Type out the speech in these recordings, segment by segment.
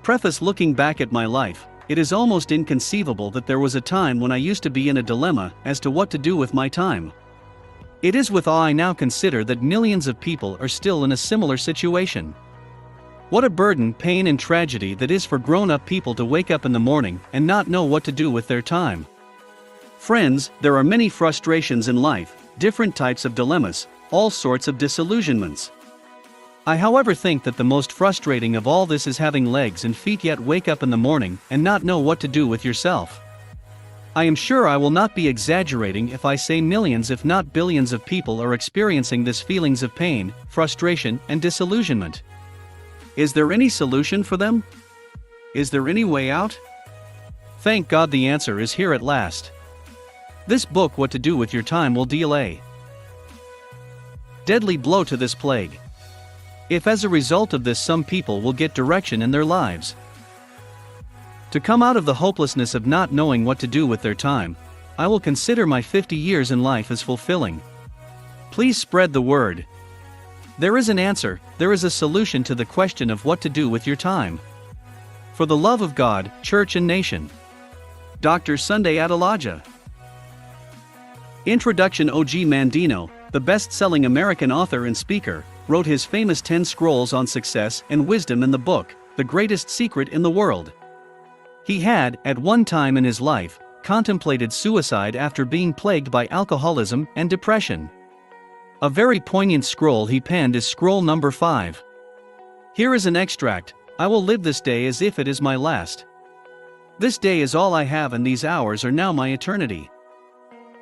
Preface. Looking back at my life, it is almost inconceivable that there was a time when I used to be in a dilemma as to what to do with my time. It is with awe I now consider that millions of people are still in a similar situation. What a burden, pain and tragedy that is for grown-up people to wake up in the morning and not know what to do with their time. Friends, there are many frustrations in life, different types of dilemmas, all sorts of disillusionments. I however think that the most frustrating of all this is having legs and feet yet wake up in the morning and not know what to do with yourself. I am sure I will not be exaggerating if I say millions if not billions of people are experiencing this feelings of pain, frustration and disillusionment. Is there any solution for them? Is there any way out? Thank God the answer is here at last. This book, What to Do with Your Time, will deal a deadly blow to this plague. If as a result of this some people will get direction in their lives to come out of the hopelessness of not knowing what to do with their time, I will consider my 50 years in life as fulfilling. Please spread the word. There is an answer, there is a solution to the question of what to do with your time. For the love of God, church and nation. Dr. Sunday Adelaja. Introduction. Og Mandino, the best-selling American author and speaker, wrote his famous 10 scrolls on success and wisdom in the book, The Greatest Secret in the World. He had, at one time in his life, contemplated suicide after being plagued by alcoholism and depression. A very poignant scroll he penned is scroll number 5. Here is an extract. I will live this day as if it is my last. This day is all I have and these hours are now my eternity.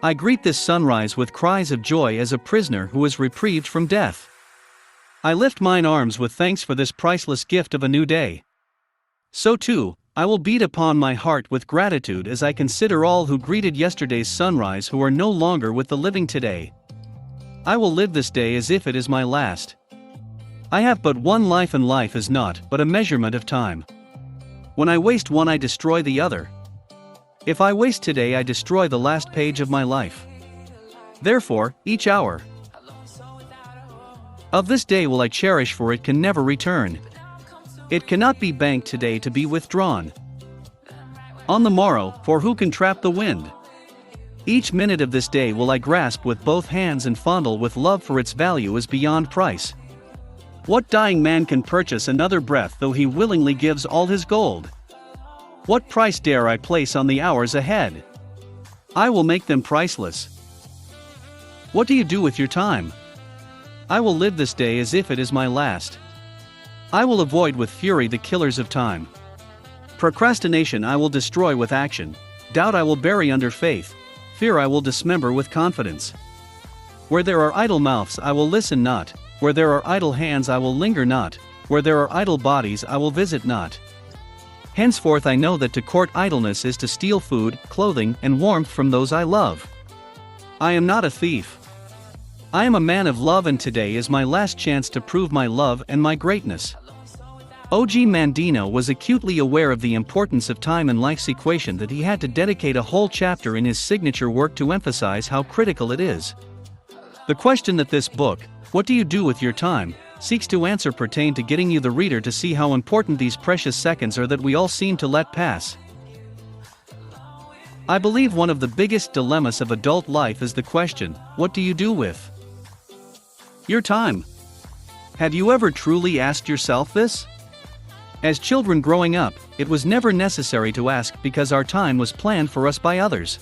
I greet this sunrise with cries of joy as a prisoner who is reprieved from death. I lift mine arms with thanks for this priceless gift of a new day. So too, I will beat upon my heart with gratitude as I consider all who greeted yesterday's sunrise who are no longer with the living today. I will live this day as if it is my last. I have but one life and life is naught but a measurement of time. When I waste one I destroy the other. If I waste today I destroy the last page of my life. Therefore, each hour of this day will I cherish, for it can never return. It cannot be banked today to be withdrawn on the morrow, for who can trap the wind? Each minute of this day will I grasp with both hands and fondle with love, for its value is beyond price. What dying man can purchase another breath though he willingly gives all his gold? What price dare I place on the hours ahead? I will make them priceless. What do you do with your time? I will live this day as if it is my last. I will avoid with fury the killers of time. Procrastination I will destroy with action. Doubt I will bury under faith. Fear I will dismember with confidence. Where there are idle mouths I will listen not. Where there are idle hands I will linger not. Where there are idle bodies I will visit not. Henceforth I know that to court idleness is to steal food, clothing, and warmth from those I love. I am not a thief. I am a man of love, and today is my last chance to prove my love and my greatness. Og Mandino was acutely aware of the importance of time in life's equation that he had to dedicate a whole chapter in his signature work to emphasize how critical it is. The question that this book, What Do You Do With Your Time, seeks to answer pertain to getting you the reader to see how important these precious seconds are that we all seem to let pass. I believe one of the biggest dilemmas of adult life is the question, what do you do with your time? Have you ever truly asked yourself this? As children growing up, it was never necessary to ask because our time was planned for us by others.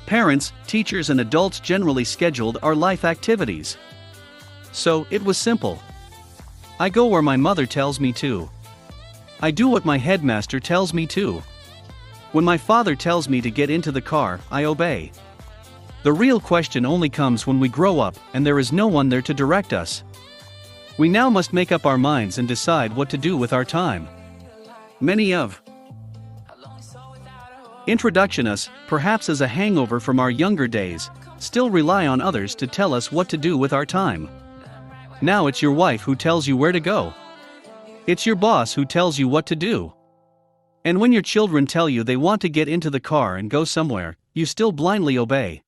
Parents, teachers and adults generally scheduled our life activities. So, it was simple. I go where my mother tells me to. I do what my headmaster tells me to. When my father tells me to get into the car, I obey. The real question only comes when we grow up and there is no one there to direct us. We now must make up our minds and decide what to do with our time. Many of introduction us, perhaps as a hangover from our younger days, still rely on others to tell us what to do with our time. Now it's your wife who tells you where to go. It's your boss who tells you what to do. And when your children tell you they want to get into the car and go somewhere, you still blindly obey.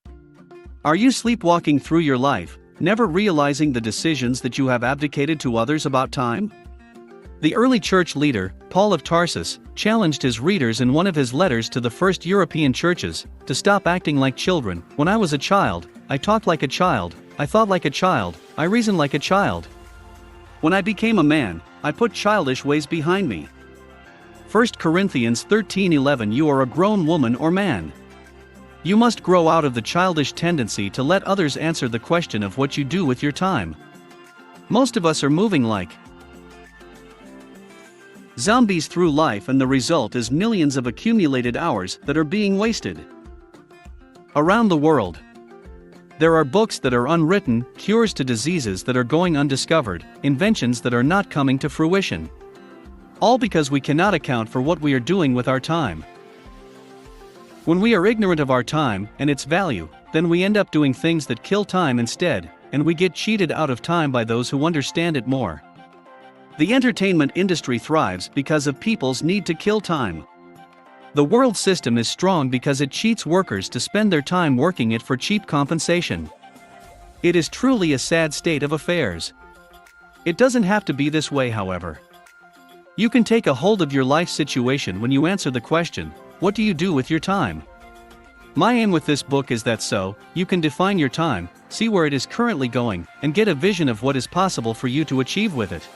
Are you sleepwalking through your life, never realizing the decisions that you have abdicated to others about time? The early church leader, Paul of Tarsus, challenged his readers in one of his letters to the first European churches to stop acting like children. When I was a child, I talked like a child, I thought like a child, I reasoned like a child. When I became a man, I put childish ways behind me. 1 Corinthians 13:11. You are a grown woman or man. You must grow out of the childish tendency to let others answer the question of what you do with your time. Most of us are moving like zombies through life, and the result is millions of accumulated hours that are being wasted. Around the world, there are books that are unwritten, cures to diseases that are going undiscovered, inventions that are not coming to fruition. All because we cannot account for what we are doing with our time. When we are ignorant of our time and its value, then we end up doing things that kill time instead, and we get cheated out of time by those who understand it more. The entertainment industry thrives because of people's need to kill time. The world system is strong because it cheats workers to spend their time working it for cheap compensation. It is truly a sad state of affairs. It doesn't have to be this way, however. You can take a hold of your life situation when you answer the question, what do you do with your time? My aim with this book is that so you can define your time, see where it is currently going, and get a vision of what is possible for you to achieve with it.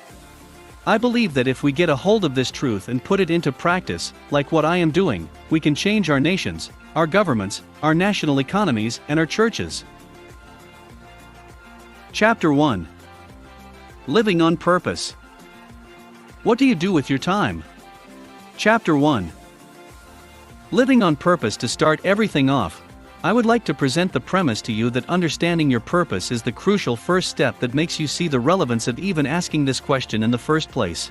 I believe that if we get a hold of this truth and put it into practice, like what I am doing, we can change our nations, our governments, our national economies, and our churches. Chapter 1. Living on Purpose. What do you do with your time? Chapter 1. Living on purpose. To start everything off, I would like to present the premise to you that understanding your purpose is the crucial first step that makes you see the relevance of even asking this question in the first place.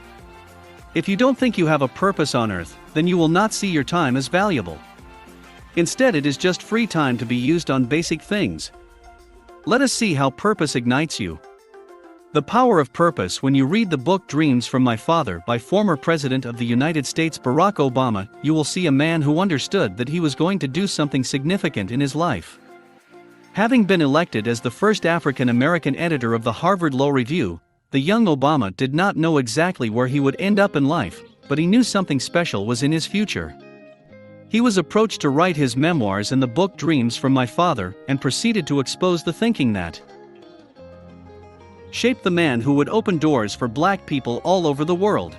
If you don't think you have a purpose on earth, then you will not see your time as valuable. Instead, it is just free time to be used on basic things. Let us see how purpose ignites you. The power of purpose. When you read the book Dreams from My Father by former President of the United States Barack Obama, you will see a man who understood that he was going to do something significant in his life. Having been elected as the first African American editor of the Harvard Law Review, the young Obama did not know exactly where he would end up in life, but he knew something special was in his future. He was approached to write his memoirs in the book Dreams from My Father, and proceeded to expose the thinking that shaped the man who would open doors for black people all over the world.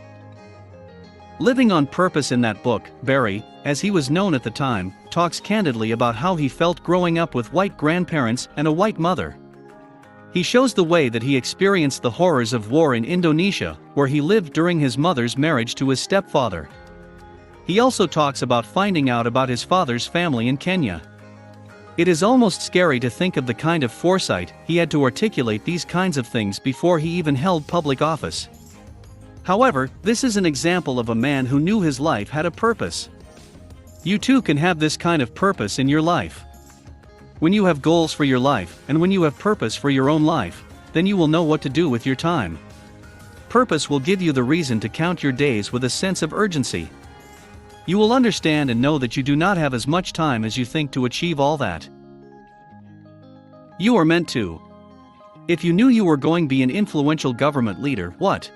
Living on Purpose. In that book, Barry, as he was known at the time, talks candidly about how he felt growing up with white grandparents and a white mother. He shows the way that he experienced the horrors of war in Indonesia, where he lived during his mother's marriage to his stepfather. He also talks about finding out about his father's family in Kenya. It is almost scary to think of the kind of foresight he had to articulate these kinds of things before he even held public office. However, this is an example of a man who knew his life had a purpose. You too can have this kind of purpose in your life. When you have goals for your life, and when you have purpose for your own life, then you will know what to do with your time. Purpose will give you the reason to count your days with a sense of urgency. You will understand and know that you do not have as much time as you think to achieve all that you are meant to. If you knew you were going to be an influential government leader, what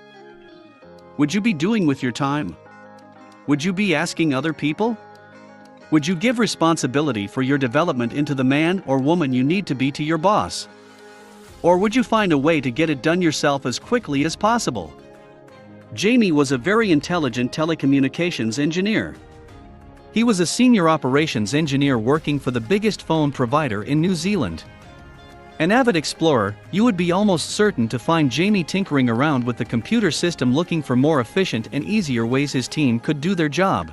would you be doing with your time? Would you be asking other people? Would you give responsibility for your development into the man or woman you need to be to your boss? Or would you find a way to get it done yourself as quickly as possible? Jamie was a very intelligent telecommunications engineer. He was a senior operations engineer working for the biggest phone provider in New Zealand. An avid explorer, you would be almost certain to find Jamie tinkering around with the computer system looking for more efficient and easier ways his team could do their job.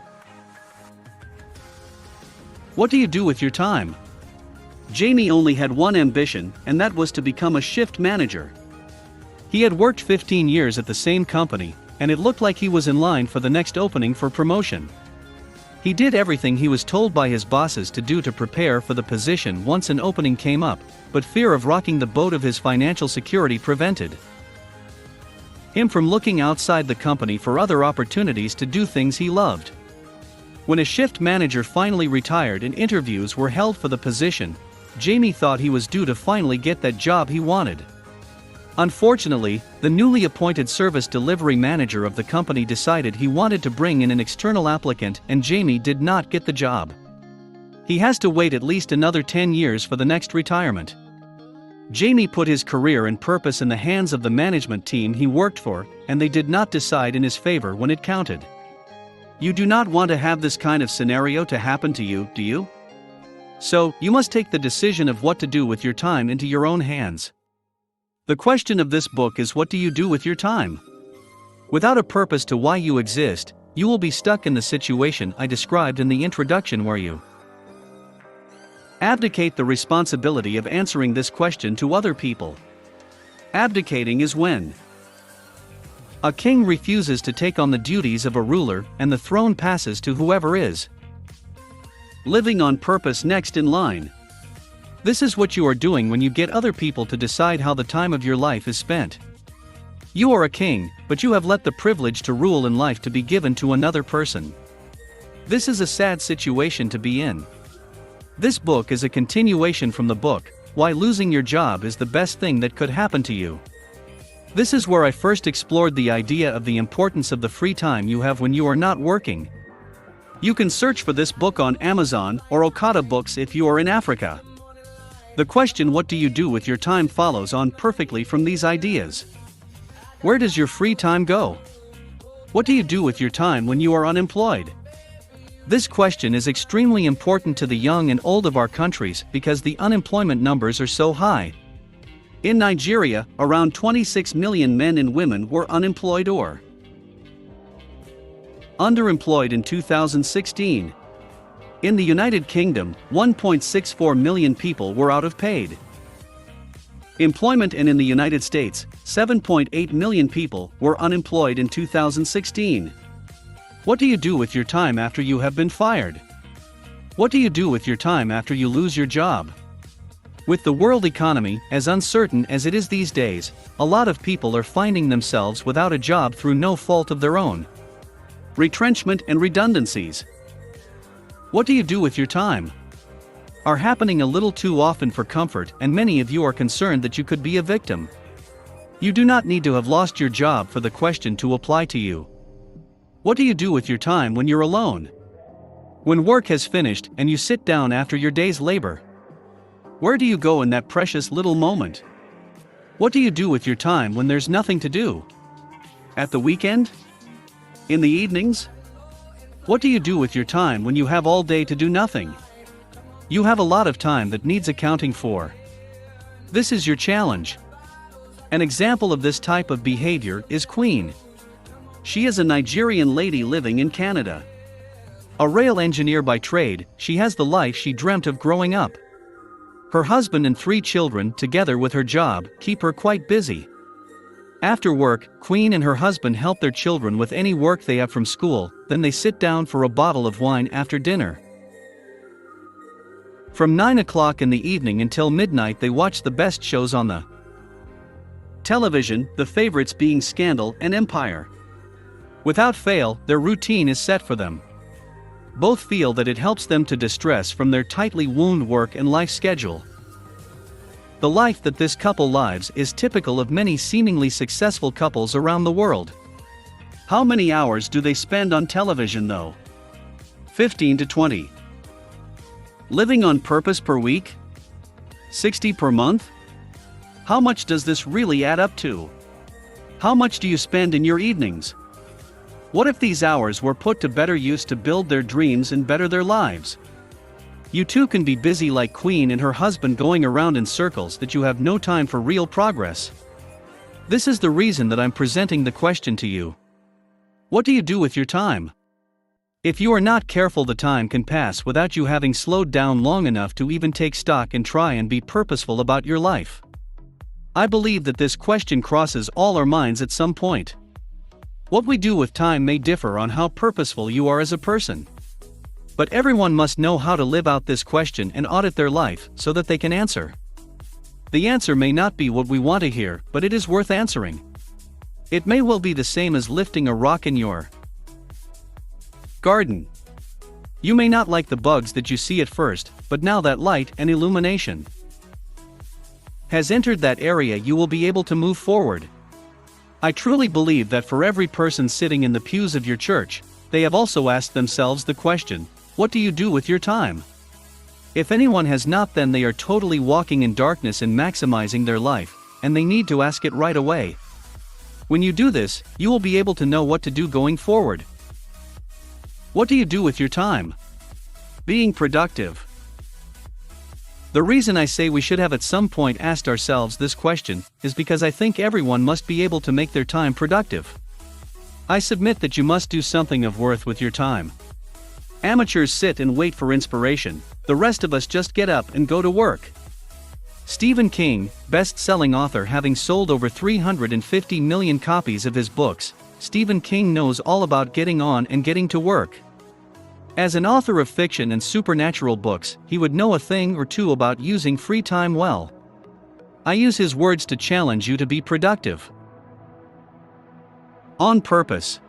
What do you do with your time? Jamie only had one ambition, and that was to become a shift manager. He had worked 15 years at the same company, and it looked like he was in line for the next opening for promotion. He did everything he was told by his bosses to do to prepare for the position once an opening came up, but fear of rocking the boat of his financial security prevented him from looking outside the company for other opportunities to do things he loved. When a shift manager finally retired and interviews were held for the position, Jamie thought he was due to finally get that job he wanted. Unfortunately, the newly appointed service delivery manager of the company decided he wanted to bring in an external applicant, and Jamie did not get the job. He has to wait at least another 10 years for the next retirement. Jamie put his career and purpose in the hands of the management team he worked for, and they did not decide in his favor when it counted. You do not want to have this kind of scenario to happen to you, do you? So, you must take the decision of what to do with your time into your own hands. The question of this book is, what do you do with your time? Without a purpose to why you exist, you will be stuck in the situation I described in the introduction where you abdicate the responsibility of answering this question to other people. Abdicating is when a king refuses to take on the duties of a ruler and the throne passes to whoever is living on purpose next in line. This is what you are doing when you get other people to decide how the time of your life is spent. You are a king, but you have let the privilege to rule in life to be given to another person. This is a sad situation to be in. This book is a continuation from the book, Why Losing Your Job is the Best Thing That Could Happen to You. This is where I first explored the idea of the importance of the free time you have when you are not working. You can search for this book on Amazon or Okada Books if you are in Africa. The question, what do you do with your time, follows on perfectly from these ideas. Where does your free time go? What do you do with your time when you are unemployed? This question is extremely important to the young and old of our countries because the unemployment numbers are so high. In Nigeria, around 26 million men and women were unemployed or underemployed in 2016. In the United Kingdom, 1.64 million people were out of paid employment, and in the United States, 7.8 million people were unemployed in 2016. What do you do with your time after you have been fired? What do you do with your time after you lose your job? With the world economy as uncertain as it is these days, a lot of people are finding themselves without a job through no fault of their own. Retrenchment and redundancies. What do you do with your time? Are happening a little too often for comfort, and many of you are concerned that you could be a victim. You do not need to have lost your job for the question to apply to you. What do you do with your time when you're alone? When work has finished and you sit down after your day's labor? Where do you go in that precious little moment? What do you do with your time when there's nothing to do? At the weekend? In the evenings? What do you do with your time when you have all day to do nothing? You have a lot of time that needs accounting for. This is your challenge. An example of this type of behavior is Queen. She is a Nigerian lady living in Canada. A rail engineer by trade, she has the life she dreamt of growing up. Her husband and 3 children, together with her job, keep her quite busy. After work, Queen and her husband help their children with any work they have from school, then they sit down for a bottle of wine after dinner. From 9 o'clock in the evening until midnight they watch the best shows on the television, the favorites being Scandal and Empire. Without fail, their routine is set for them. Both feel that it helps them to distress from their tightly wound work and life schedule. The life that this couple lives is typical of many seemingly successful couples around the world. How many hours do they spend on television though? 15 to 20. Living on purpose per week? 60 per month? How much does this really add up to? How much do you spend in your evenings? What if these hours were put to better use to build their dreams and better their lives? You too can be busy like Queen and her husband, going around in circles that you have no time for real progress. This is the reason that I'm presenting the question to you. What do you do with your time? If you are not careful, the time can pass without you having slowed down long enough to even take stock and try and be purposeful about your life. I believe that this question crosses all our minds at some point. What we do with time may differ on how purposeful you are as a person. But everyone must know how to live out this question and audit their life so that they can answer. The answer may not be what we want to hear, but it is worth answering. It may well be the same as lifting a rock in your garden. You may not like the bugs that you see at first, but now that light and illumination has entered that area, you will be able to move forward. I truly believe that for every person sitting in the pews of your church, they have also asked themselves the question, what do you do with your time? If anyone has not, then they are totally walking in darkness and maximizing their life, and they need to ask it right away. When you do this, you will be able to know what to do going forward. What do you do with your time? Being productive. The reason I say we should have at some point asked ourselves this question is because I think everyone must be able to make their time productive. I submit that you must do something of worth with your time. Amateurs sit and wait for inspiration, the rest of us just get up and go to work. Stephen King, best-selling author, having sold over 350 million copies of his books, Stephen King knows all about getting on and getting to work. As an author of fiction and supernatural books, he would know a thing or two about using free time well. I use his words to challenge you to be productive. On purpose.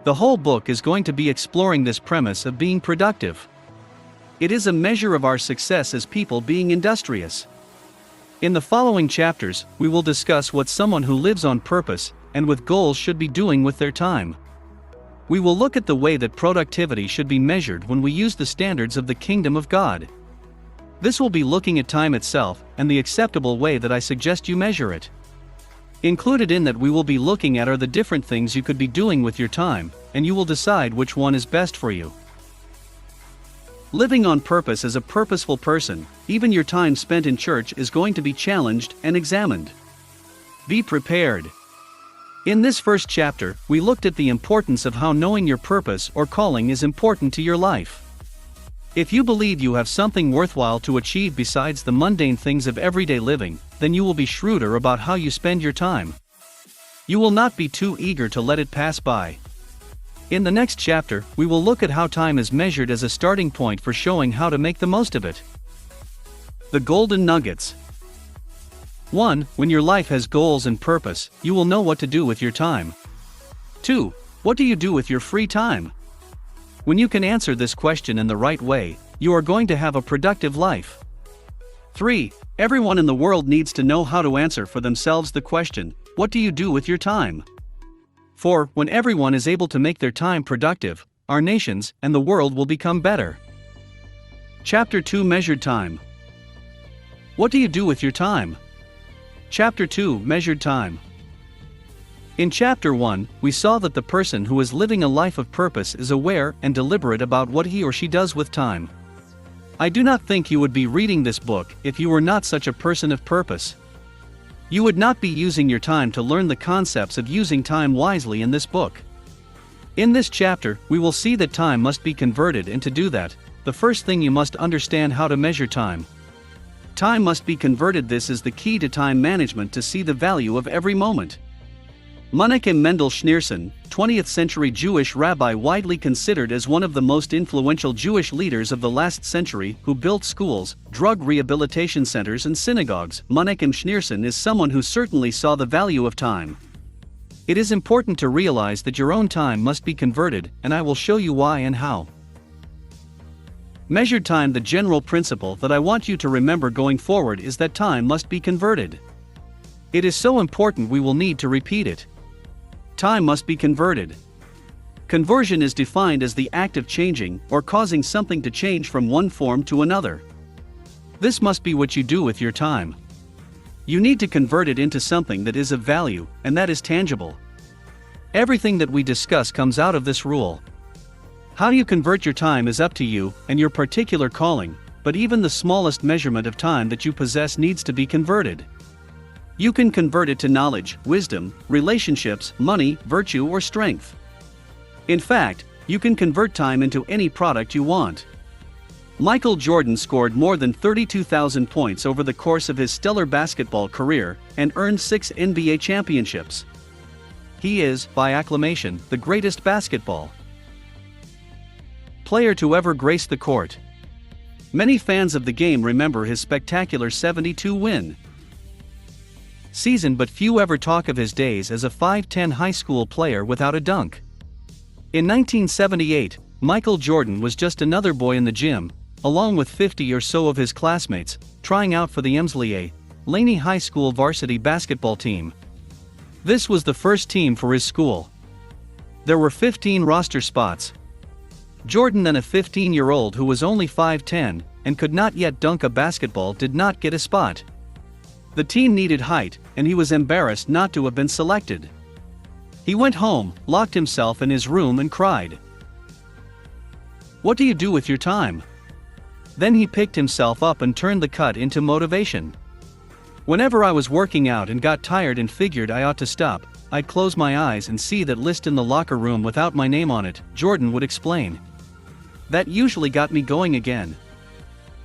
The whole book is going to be exploring this premise of being productive. It is a measure of our success as people being industrious. In the following chapters, we will discuss what someone who lives on purpose and with goals should be doing with their time. We will look at the way that productivity should be measured when we use the standards of the kingdom of God. This will be looking at time itself and the acceptable way that I suggest you measure it. Included in that we will be looking at are the different things you could be doing with your time, and you will decide which one is best for you. Living on purpose as a purposeful person, even your time spent in church is going to be challenged and examined. Be prepared. In this first chapter, we looked at the importance of how knowing your purpose or calling is important to your life. If you believe you have something worthwhile to achieve besides the mundane things of everyday living, then you will be shrewder about how you spend your time. You will not be too eager to let it pass by. In the next chapter, we will look at how time is measured as a starting point for showing how to make the most of it. The Golden Nuggets. 1. When your life has goals and purpose, you will know what to do with your time. 2. What do you do with your free time? When you can answer this question in the right way, you are going to have a productive life. 3. Everyone in the world needs to know how to answer for themselves the question, what do you do with your time? 4. When everyone is able to make their time productive, our nations and the world will become better. Chapter 2. Measured time. What do you do with your time? Chapter 2. Measured time. In Chapter 1, we saw that the person who is living a life of purpose is aware and deliberate about what he or she does with time. I do not think you would be reading this book if you were not such a person of purpose. You would not be using your time to learn the concepts of using time wisely in this book. In this chapter, we will see that time must be converted, and to do that, the first thing you must understand how to measure time. Time must be converted. This is the key to time management, to see the value of every moment. Menachem Mendel Schneerson, 20th century Jewish rabbi widely considered as one of the most influential Jewish leaders of the last century, who built schools, drug rehabilitation centers and synagogues. Menachem Schneerson is someone who certainly saw the value of time. It is important to realize that your own time must be converted, and I will show you why and how. Measured time. The general principle that I want you to remember going forward is that time must be converted. It is so important we will need to repeat it. Time must be converted. Conversion is defined as the act of changing or causing something to change from one form to another. This must be what you do with your time. You need to convert it into something that is of value, and that is tangible. Everything that we discuss comes out of this rule. How you convert your time is up to you and your particular calling, but even the smallest measurement of time that you possess needs to be converted. You can convert it to knowledge, wisdom, relationships, money, virtue, or strength. In fact, you can convert time into any product you want. Michael Jordan scored more than 32,000 points over the course of his stellar basketball career and earned 6 NBA championships. He is, by acclamation, the greatest basketball player to ever grace the court. Many fans of the game remember his spectacular 72-win season, but few ever talk of his days as a 5'10" high school player without a dunk. In 1978, Michael Jordan was just another boy in the gym, along with 50 or so of his classmates, trying out for the NCAA, Laney High School varsity basketball team. This was the first team for his school. There were 15 roster spots. Jordan, then a 15-year-old who was only 5'10" and could not yet dunk a basketball, did not get a spot. The team needed height, and he was embarrassed not to have been selected. He went home, locked himself in his room and cried. What do you do with your time? Then he picked himself up and turned the cut into motivation. Whenever I was working out and got tired and figured I ought to stop, I'd close my eyes and see that list in the locker room without my name on it, Jordan would explain. That usually got me going again.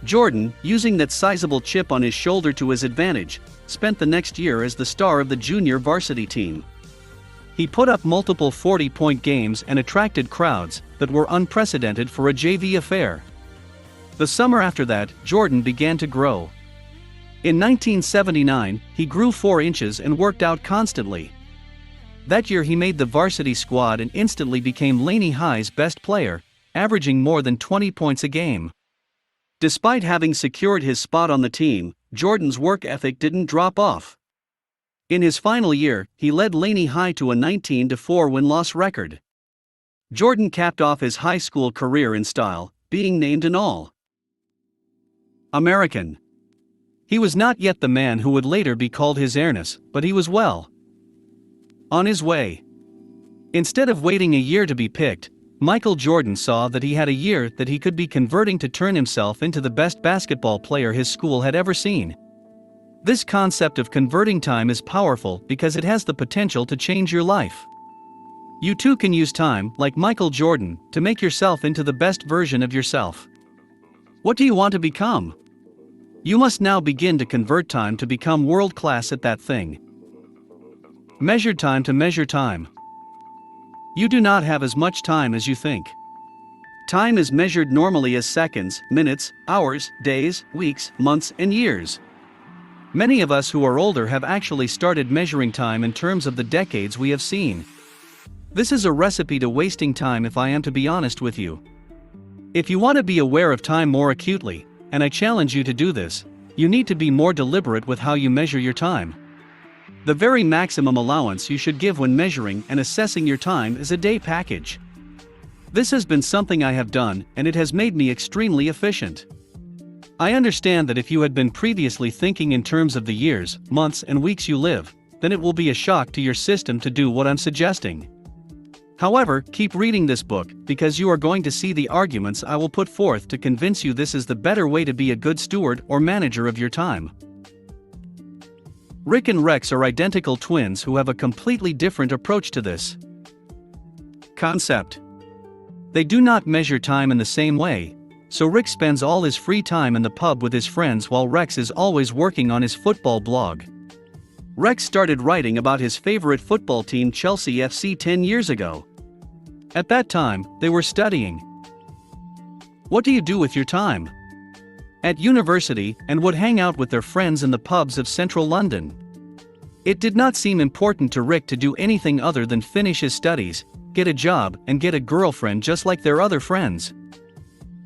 Jordan, using that sizable chip on his shoulder to his advantage, spent the next year as the star of the junior varsity team. He put up multiple 40-point games and attracted crowds that were unprecedented for a JV affair. The summer after that, Jordan began to grow. In 1979, he grew 4 inches and worked out constantly. That year he made the varsity squad and instantly became Laney High's best player, averaging more than 20 points a game. Despite having secured his spot on the team, Jordan's work ethic didn't drop off. In his final year, he led Laney High to a 19-4 win-loss record. Jordan capped off his high school career in style, being named an All-American. He was not yet the man who would later be called his heiress, but he was well on his way. Instead of waiting a year to be picked, Michael Jordan saw that he had a year that he could be converting to turn himself into the best basketball player his school had ever seen. This concept of converting time is powerful because it has the potential to change your life. You too can use time, like Michael Jordan, to make yourself into the best version of yourself. What do you want to become? You must now begin to convert time to become world-class at that thing. Measure time to measure time. You do not have as much time as you think. Time is measured normally as seconds, minutes, hours, days, weeks, months, and years. Many of us who are older have actually started measuring time in terms of the decades we have seen. This is a recipe to wasting time, if I am to be honest with you. If you want to be aware of time more acutely, and I challenge you to do this, you need to be more deliberate with how you measure your time. The very maximum allowance you should give when measuring and assessing your time is a day package. This has been something I have done, and it has made me extremely efficient. I understand that if you had been previously thinking in terms of the years, months, and weeks you live, then it will be a shock to your system to do what I'm suggesting. However, keep reading this book, because you are going to see the arguments I will put forth to convince you this is the better way to be a good steward or manager of your time. Rick and Rex are identical twins who have a completely different approach to this concept. They do not measure time in the same way, so Rick spends all his free time in the pub with his friends while Rex is always working on his football blog. Rex started writing about his favorite football team, Chelsea FC, 10 years ago. At that time, they were studying. What do you do with your time? At university, and would hang out with their friends in the pubs of central London. It did not seem important to Rick to do anything other than finish his studies, get a job, and get a girlfriend just like their other friends.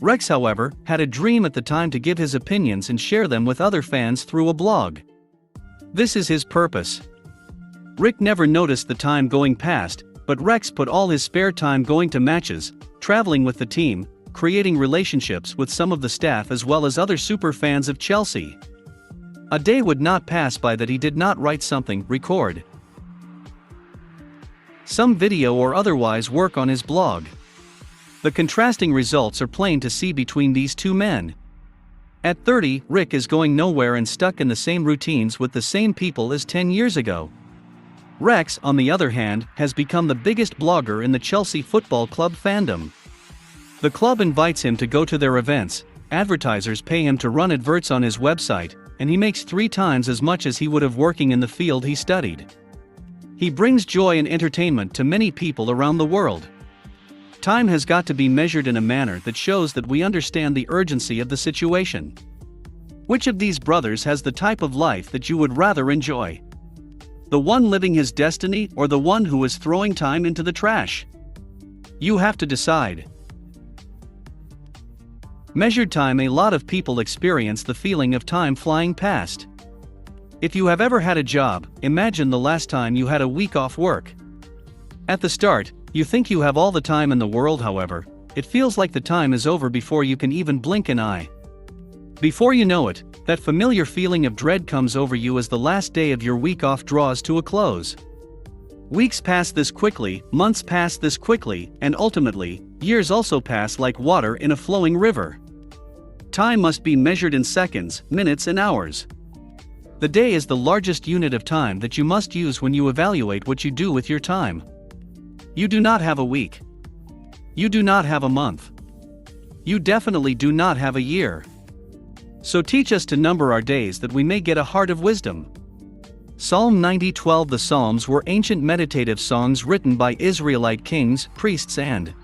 Rex, however, had a dream at the time to give his opinions and share them with other fans through a blog. This is his purpose. Rick never noticed the time going past, but Rex put all his spare time going to matches, traveling with the team, creating relationships with some of the staff as well as other super fans of Chelsea. A day would not pass by that he did not write something, record some video or otherwise work on his blog. The contrasting results are plain to see between these two men. At 30, Rick is going nowhere and stuck in the same routines with the same people as 10 years ago. Rex, on the other hand, has become the biggest blogger in the Chelsea Football Club fandom. The club invites him to go to their events, advertisers pay him to run adverts on his website, and he makes 3 times as much as he would have working in the field he studied. He brings joy and entertainment to many people around the world. Time has got to be measured in a manner that shows that we understand the urgency of the situation. Which of these brothers has the type of life that you would rather enjoy? The one living his destiny or the one who is throwing time into the trash? You have to decide. Measured time. A lot of people experience the feeling of time flying past. If you have ever had a job, imagine the last time you had a week off work. At the start, you think you have all the time in the world, however, it feels like the time is over before you can even blink an eye. Before you know it, that familiar feeling of dread comes over you as the last day of your week off draws to a close. Weeks pass this quickly, months pass this quickly, and ultimately, years also pass like water in a flowing river. Time must be measured in seconds, minutes, and hours. The day is the largest unit of time that you must use when you evaluate what you do with your time. You do not have a week. You do not have a month. You definitely do not have a year. So teach us to number our days that we may get a heart of wisdom. Psalm 90:12. The Psalms were ancient meditative songs written by Israelite kings, priests, and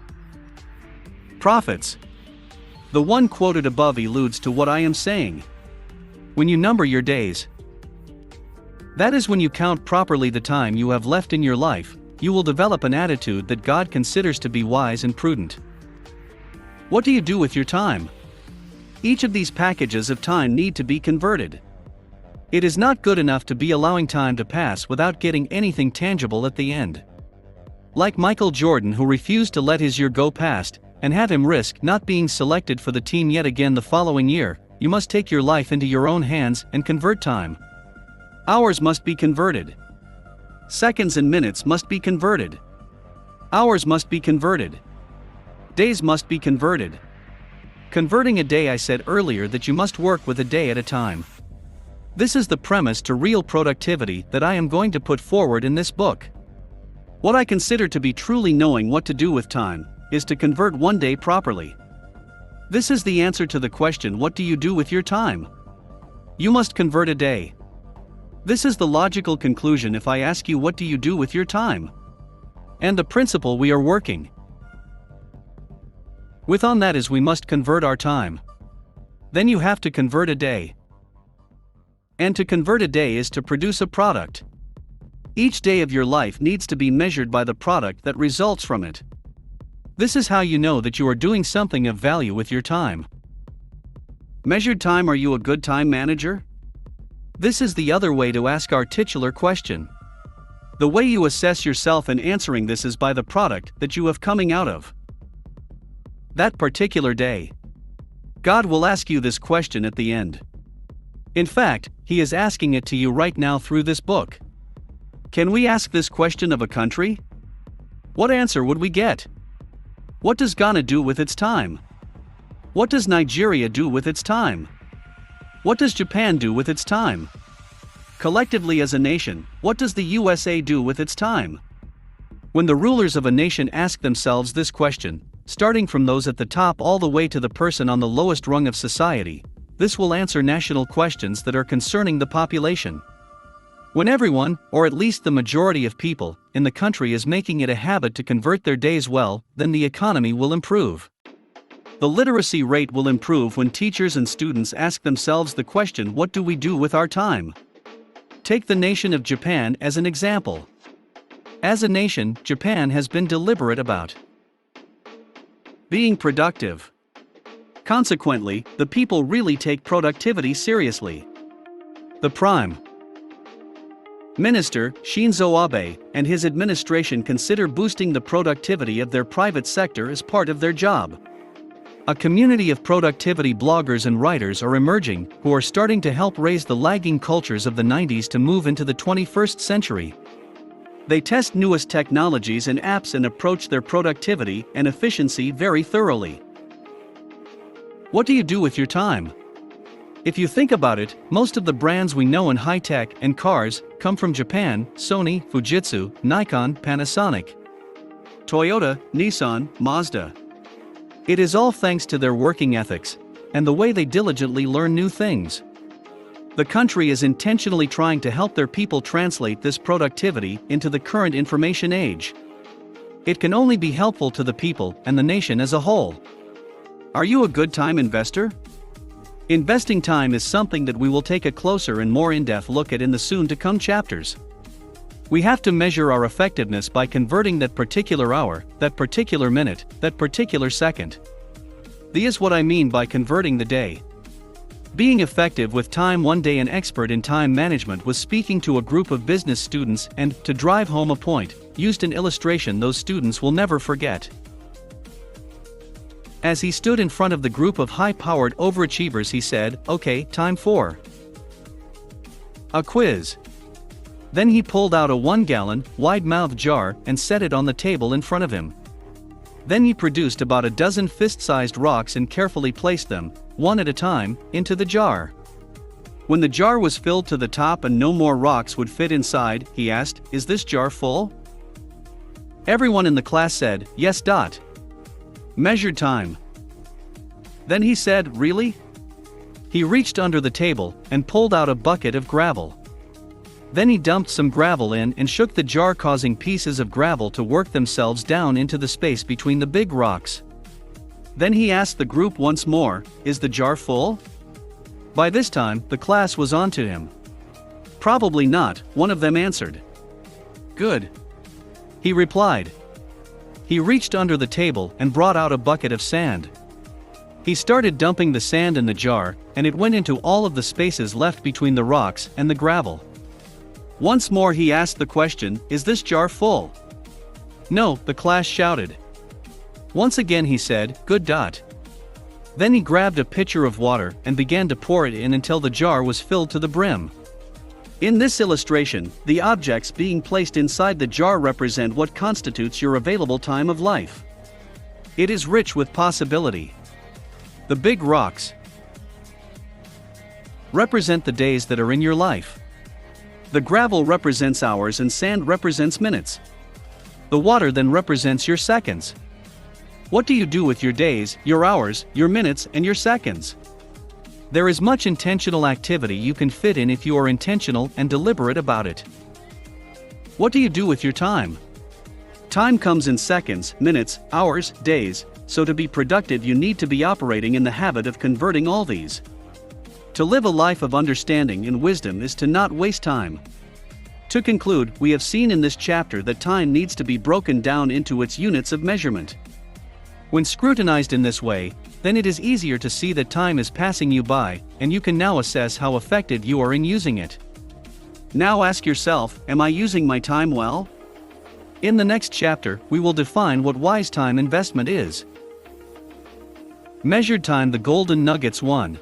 prophets. The one quoted above alludes to what I am saying. When you number your days, that is when you count properly the time you have left in your life, you will develop an attitude that God considers to be wise and prudent. What do you do with your time? Each of these packages of time need to be converted. It is not good enough to be allowing time to pass without getting anything tangible at the end. Like Michael Jordan, who refused to let his year go past, and had him risk not being selected for the team yet again the following year, you must take your life into your own hands and convert time. Hours must be converted. Seconds and minutes must be converted. Hours must be converted. Days must be converted. Converting a day. I said earlier that you must work with a day at a time. This is the premise to real productivity that I am going to put forward in this book. What I consider to be truly knowing what to do with time is to convert one day properly. This is the answer to the question, what do you do with your time? You must convert a day. This is the logical conclusion if I ask you, what do you do with your time? And the principle we are working with on that is we must convert our time. Then you have to convert a day. And to convert a day is to produce a product. Each day of your life needs to be measured by the product that results from it. This is how you know that you are doing something of value with your time. Measured time. Are you a good time manager? This is the other way to ask our titular question. The way you assess yourself in answering this is by the product that you have coming out of that particular day. God will ask you this question at the end. In fact, He is asking it to you right now through this book. Can we ask this question of a country? What answer would we get? What does Ghana do with its time? What does Nigeria do with its time? What does Japan do with its time? Collectively as a nation, what does the USA do with its time? When the rulers of a nation ask themselves this question, starting from those at the top all the way to the person on the lowest rung of society, this will answer national questions that are concerning the population. When everyone, or at least the majority of people, in the country is making it a habit to convert their days well, then the economy will improve. The literacy rate will improve when teachers and students ask themselves the question, what do we do with our time? Take the nation of Japan as an example. As a nation, Japan has been deliberate about being productive. Consequently, the people really take productivity seriously. The Prime Minister, Shinzo Abe, and his administration consider boosting the productivity of their private sector as part of their job. A community of productivity bloggers and writers are emerging, who are starting to help raise the lagging cultures of the 90s to move into the 21st century. They test newest technologies and apps and approach their productivity and efficiency very thoroughly. What do you do with your time? If you think about it, most of the brands we know in high-tech and cars come from Japan: Sony, Fujitsu, Nikon, Panasonic, Toyota, Nissan, Mazda. It is all thanks to their working ethics and the way they diligently learn new things. The country is intentionally trying to help their people translate this productivity into the current information age. It can only be helpful to the people and the nation as a whole. Are you a good time investor? Investing time is something that we will take a closer and more in-depth look at in the soon-to-come chapters. We have to measure our effectiveness by converting that particular hour, that particular minute, that particular second. This is what I mean by converting the day. Being effective with time. One day an expert in time management was speaking to a group of business students and, to drive home a point, used an illustration those students will never forget. As he stood in front of the group of high-powered overachievers he said, "Okay, time for a quiz." Then he pulled out a 1-gallon, wide-mouthed jar and set it on the table in front of him. Then he produced about a dozen fist-sized rocks and carefully placed them, one at a time, into the jar. When the jar was filled to the top and no more rocks would fit inside, he asked, "Is this jar full?" Everyone in the class said, "Yes. Measured time." Then he said, "Really?" He reached under the table and pulled out a bucket of gravel. Then he dumped some gravel in and shook the jar, causing pieces of gravel to work themselves down into the space between the big rocks. Then he asked the group once more, "Is the jar full?" By this time, the class was on to him. "Probably not," one of them answered. "Good," he replied. He reached under the table and brought out a bucket of sand. He started dumping the sand in the jar, and it went into all of the spaces left between the rocks and the gravel. Once more he asked the question, "Is this jar full?" "No," the class shouted. Once again he said, "Good. Then he grabbed a pitcher of water and began to pour it in until the jar was filled to the brim. In this illustration, the objects being placed inside the jar represent what constitutes your available time of life. It is rich with possibility. The big rocks represent the days that are in your life. The gravel represents hours and sand represents minutes. The water then represents your seconds. What do you do with your days, your hours, your minutes, and your seconds? There is much intentional activity you can fit in if you are intentional and deliberate about it. What do you do with your time? Time comes in seconds, minutes, hours, days, so to be productive you need to be operating in the habit of converting all these. To live a life of understanding and wisdom is to not waste time. To conclude, we have seen in this chapter that time needs to be broken down into its units of measurement. When scrutinized in this way, then it is easier to see that time is passing you by, and you can now assess how effective you are in using it. Now ask yourself, am I using my time well? In the next chapter, we will define what wise time investment is. Measured time. The golden nuggets. 1.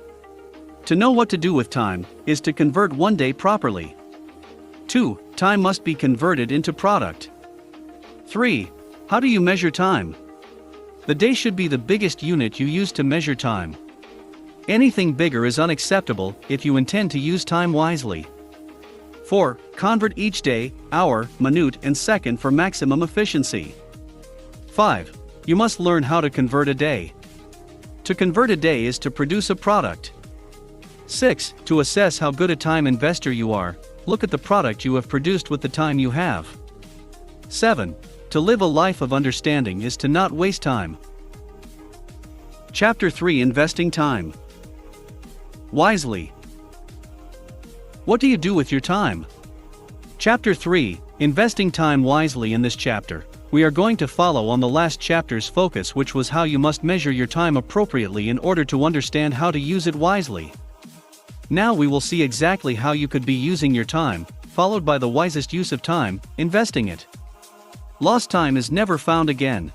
To know what to do with time is to convert one day properly. 2. Time must be converted into product. 3. How do you measure time? The day should be the biggest unit you use to measure time. Anything bigger is unacceptable if you intend to use time wisely. 4. Convert each day, hour, minute, and second for maximum efficiency. 5. You must learn how to convert a day. To convert a day is to produce a product. 6. To assess how good a time investor you are, look at the product you have produced with the time you have. 7. To live a life of understanding is to not waste time. Chapter 3. Investing time wisely. What do you do with your time? Chapter 3. Investing time wisely. In this chapter, we are going to follow on the last chapter's focus, which was how you must measure your time appropriately in order to understand how to use it wisely. Now we will see exactly how you could be using your time, followed by the wisest use of time, investing it. Lost time is never found again.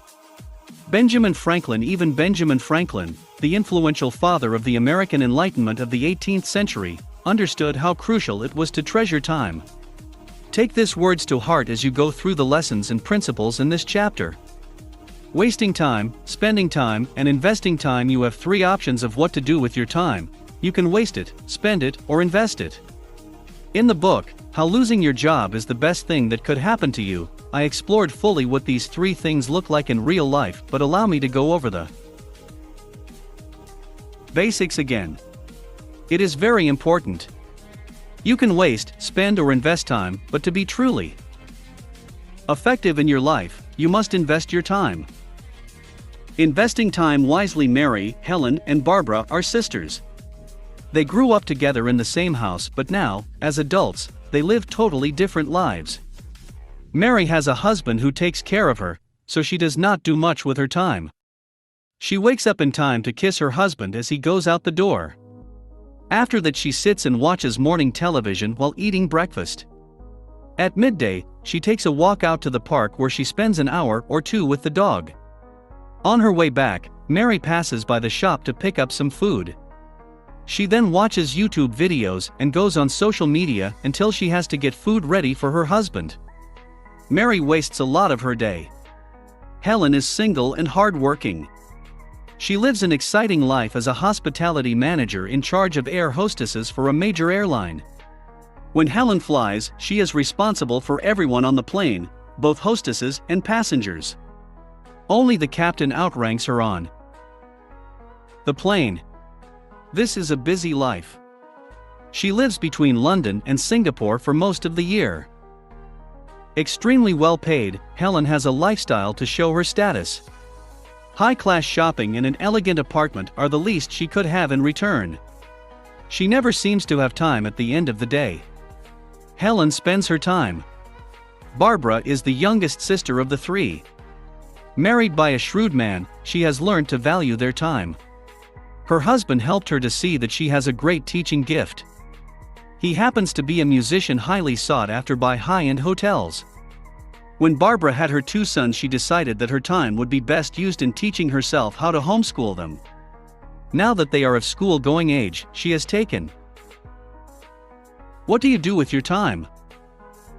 Benjamin Franklin. Even Benjamin Franklin, the influential father of the American Enlightenment of the 18th century, understood how crucial it was to treasure time. Take these words to heart as you go through the lessons and principles in this chapter. Wasting time, spending time, and investing time. You have 3 options of what to do with your time. You can waste it, spend it, or invest it. In the book, How Losing Your Job is the Best Thing That Could Happen to You, I explored fully what these 3 things look like in real life, but allow me to go over the basics again. It is very important. You can waste, spend, or invest time, but to be truly effective in your life, you must invest your time. Investing time wisely. Mary, Helen, and Barbara are sisters. They grew up together in the same house, but now, as adults, they live totally different lives. Mary has a husband who takes care of her, so she does not do much with her time. She wakes up in time to kiss her husband as he goes out the door. After that, she sits and watches morning television while eating breakfast. At midday, she takes a walk out to the park where she spends an hour or two with the dog. On her way back, Mary passes by the shop to pick up some food. She then watches YouTube videos and goes on social media until she has to get food ready for her husband. Mary wastes a lot of her day. Helen is single and hardworking. She lives an exciting life as a hospitality manager in charge of air hostesses for a major airline. When Helen flies, she is responsible for everyone on the plane, both hostesses and passengers. Only the captain outranks her on the plane. This is a busy life. She lives between London and Singapore for most of the year. Extremely well paid, Helen has a lifestyle to show her status. High-class shopping and an elegant apartment are the least she could have in return. She never seems to have time at the end of the day. Helen spends her time. Barbara is the youngest sister of the three. Married by a shrewd man, she has learned to value their time. Her husband helped her to see that she has a great teaching gift. He happens to be a musician highly sought after by high-end hotels. When Barbara had her two sons, she decided that her time would be best used in teaching herself how to homeschool them. Now that they are of school-going age, she has taken. What do you do with your time?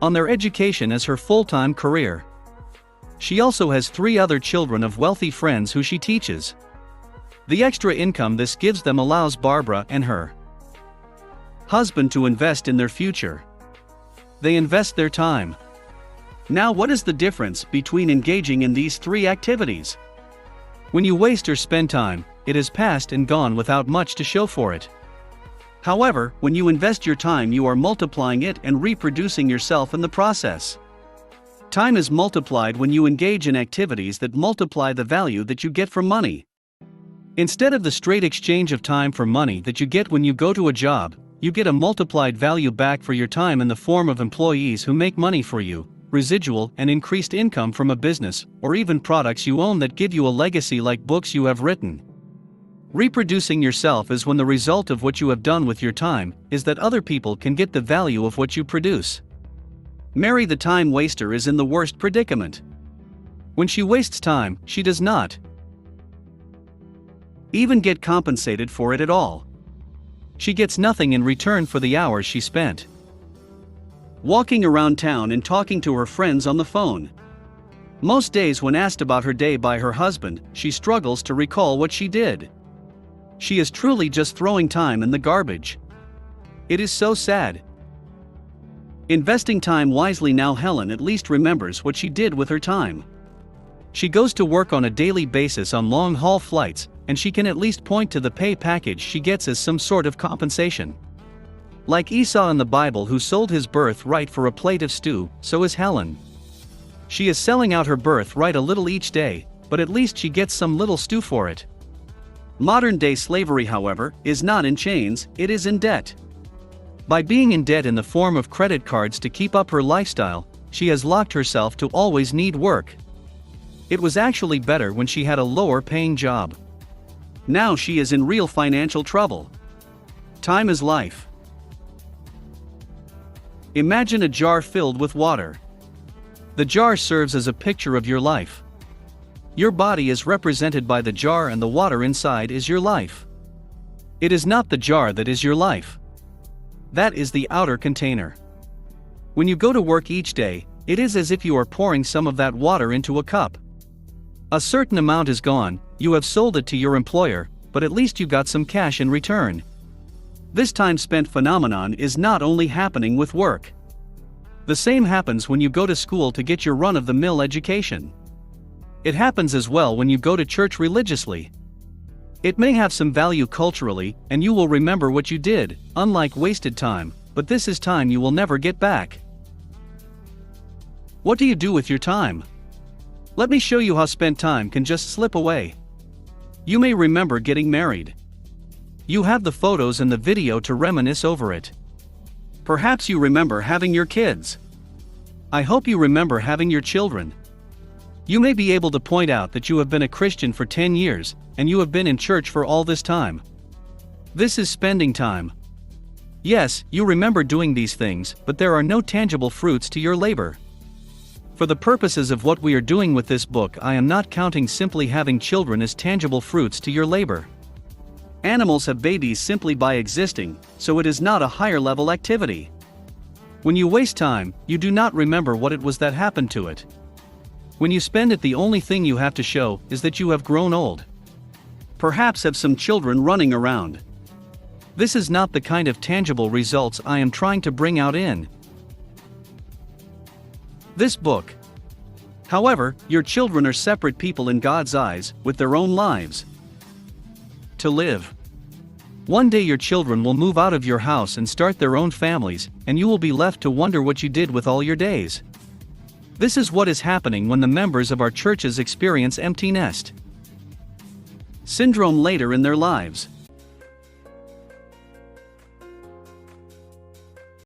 On their education as her full-time career. She also has 3 other children of wealthy friends who she teaches. The extra income this gives them allows Barbara and her husband to invest in their future. They invest their time. Now, what is the difference between engaging in these 3 activities? When you waste or spend time, it is past and gone without much to show for it. However, when you invest your time, you are multiplying it and reproducing yourself in the process. Time is multiplied when you engage in activities that multiply the value that you get from money. Instead of the straight exchange of time for money that you get when you go to a job, you get a multiplied value back for your time in the form of employees who make money for you, residual and increased income from a business, or even products you own that give you a legacy like books you have written. Reproducing yourself is when the result of what you have done with your time is that other people can get the value of what you produce. Mary, the time waster, is in the worst predicament. When she wastes time, she does not even get compensated for it at all. She gets nothing in return for the hours she spent walking around town and talking to her friends on the phone. Most days, when asked about her day by her husband, she struggles to recall what she did. She is truly just throwing time in the garbage. It is so sad. Investing time wisely. Now Helen at least remembers what she did with her time. She goes to work on a daily basis on long-haul flights, and she can at least point to the pay package she gets as some sort of compensation. Like Esau in the Bible, who sold his birthright for a plate of stew, so is Helen. She is selling out her birthright a little each day, but at least she gets some little stew for it. Modern-day slavery, however, is not in chains, it is in debt. By being in debt in the form of credit cards to keep up her lifestyle, she has locked herself to always need work. It was actually better when she had a lower-paying job. Now she is in real financial trouble. Time is life. Imagine a jar filled with water. The jar serves as a picture of your life. Your body is represented by the jar, and the water inside is your life. It is not the jar that is your life. That is the outer container. When you go to work each day, it is as if you are pouring some of that water into a cup. A certain amount is gone, you have sold it to your employer, but at least you got some cash in return. This time spent phenomenon is not only happening with work. The same happens when you go to school to get your run-of-the-mill education. It happens as well when you go to church religiously. It may have some value culturally, and you will remember what you did, unlike wasted time, but this is time you will never get back. What do you do with your time? Let me show you how spent time can just slip away. You may remember getting married. You have the photos and the video to reminisce over it. Perhaps you remember having your kids. I hope you remember having your children. You may be able to point out that you have been a Christian for 10 years, and you have been in church for all this time. This is spending time. Yes, you remember doing these things, but there are no tangible fruits to your labor. For the purposes of what we are doing with this book, I am not counting simply having children as tangible fruits to your labor. Animals have babies simply by existing, so it is not a higher level activity. When you waste time, you do not remember what it was that happened to it. When you spend it, the only thing you have to show is that you have grown old. Perhaps have some children running around. This is not the kind of tangible results I am trying to bring out in this book. However, your children are separate people in God's eyes, with their own lives to live. One day your children will move out of your house and start their own families, and you will be left to wonder what you did with all your days. This is what is happening when the members of our churches experience empty nest syndrome later in their lives.